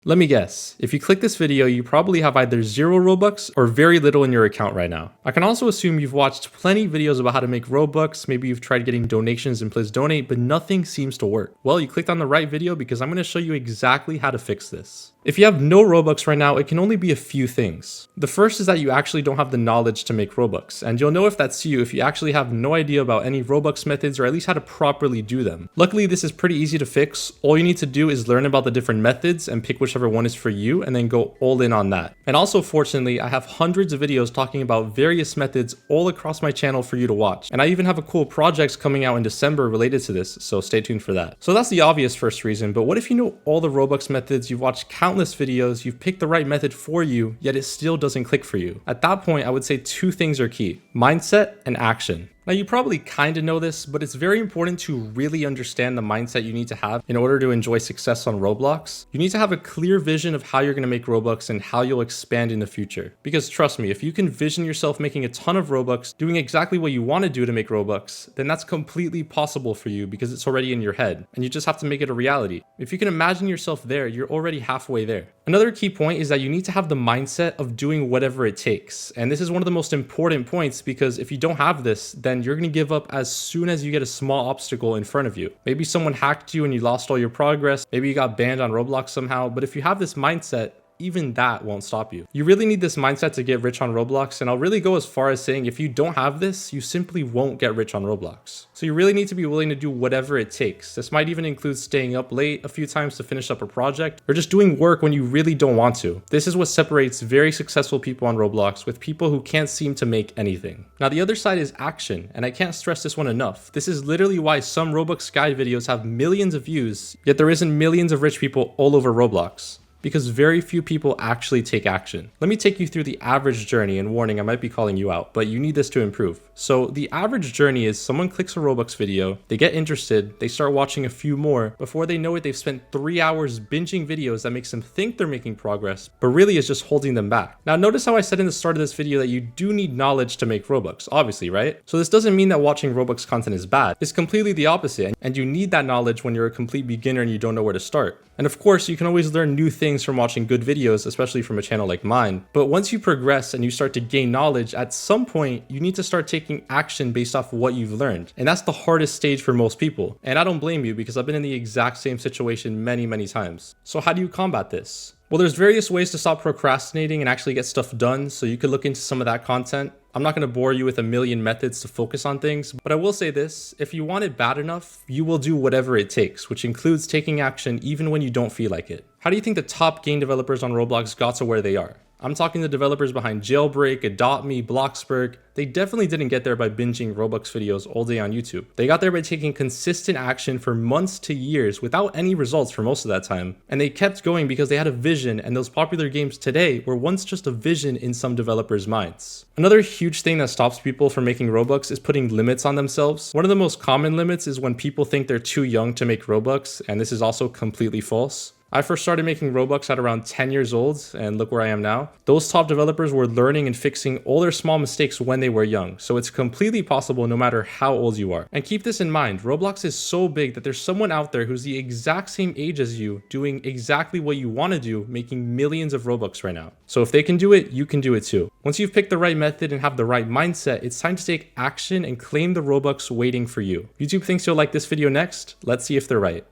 Let me guess, if you click this video, you probably have either 0 Robux or very little in your account right now. I can also assume you've watched plenty videos about how to make Robux, maybe you've tried getting donations in Please Donate, but nothing seems to work. Well, you clicked on the right video because I'm going to show you exactly how to fix this. If you have no Robux right now, it can only be a few things. The first is that you actually don't have the knowledge to make Robux, and you'll know if that's you if you actually have no idea about any Robux methods or at least how to properly do them. Luckily, this is pretty easy to fix. All you need to do is learn about the different methods and pick whichever one is for you and then go all in on that. And also, fortunately, I have hundreds of videos talking about various methods all across my channel for you to watch. And I even have a cool project coming out in December related to this, so stay tuned for that. So that's the obvious first reason, but what if you know all the Robux methods, you've watched countless videos, you've picked the right method for you, yet it still doesn't click for you? At that point, I would say two things are key: mindset and action. Now, you probably kind of know this, but it's very important to really understand the mindset you need to have in order to enjoy success on Roblox. You need to have a clear vision of how you're going to make Robux and how you'll expand in the future. Because trust me, if you can vision yourself making a ton of Robux, doing exactly what you want to do to make Robux, then that's completely possible for you because it's already in your head, and you just have to make it a reality. If you can imagine yourself there, you're already halfway there. Another key point is that you need to have the mindset of doing whatever it takes. And this is one of the most important points, because if you don't have this, then you're going to give up as soon as you get a small obstacle in front of you. Maybe someone hacked you and you lost all your progress. Maybe you got banned on Roblox somehow. But if you have this mindset, even that won't stop you. You really need this mindset to get rich on Roblox, and I'll really go as far as saying if you don't have this, you simply won't get rich on Roblox. So you really need to be willing to do whatever it takes. This might even include staying up late a few times to finish up a project, or just doing work when you really don't want to. This is what separates very successful people on Roblox with people who can't seem to make anything. Now, the other side is action, and I can't stress this one enough. This is literally why some Robux guide videos have millions of views, yet there isn't millions of rich people all over Roblox. Because very few people actually take action. Let me take you through the average journey, and warning, I might be calling you out, but you need this to improve. So the average journey is someone clicks a Robux video, they get interested, they start watching a few more. Before they know it, they've spent 3 hours binging videos that makes them think they're making progress, but really is just holding them back. Now, notice how I said in the start of this video that you do need knowledge to make Robux, obviously, right? So this doesn't mean that watching Robux content is bad. It's completely the opposite, and you need that knowledge when you're a complete beginner and you don't know where to start. And of course, you can always learn new things from watching good videos, especially from a channel like mine. But once you progress and you start to gain knowledge, at some point, you need to start taking action based off what you've learned. And that's the hardest stage for most people. And I don't blame you, because I've been in the exact same situation many, many times. So how do you combat this? Well, there's various ways to stop procrastinating and actually get stuff done, so you could look into some of that content. I'm not going to bore you with a million methods to focus on things, but I will say this: if you want it bad enough, you will do whatever it takes, which includes taking action even when you don't feel like it. How do you think the top game developers on Roblox got to where they are? I'm talking the developers behind Jailbreak, Adopt Me, Bloxburg. They definitely didn't get there by binging Robux videos all day on YouTube. They got there by taking consistent action for months to years without any results for most of that time. And they kept going because they had a vision, and those popular games today were once just a vision in some developers' minds. Another huge thing that stops people from making Robux is putting limits on themselves. One of the most common limits is when people think they're too young to make Robux, and this is also completely false. I first started making Robux at around 10 years old, and look where I am now. Those top developers were learning and fixing all their small mistakes when they were young, so it's completely possible no matter how old you are. And keep this in mind, Roblox is so big that there's someone out there who's the exact same age as you, doing exactly what you want to do, making millions of Robux right now. So if they can do it, you can do it too. Once you've picked the right method and have the right mindset, it's time to take action and claim the Robux waiting for you. YouTube thinks you'll like this video next. Let's see if they're right.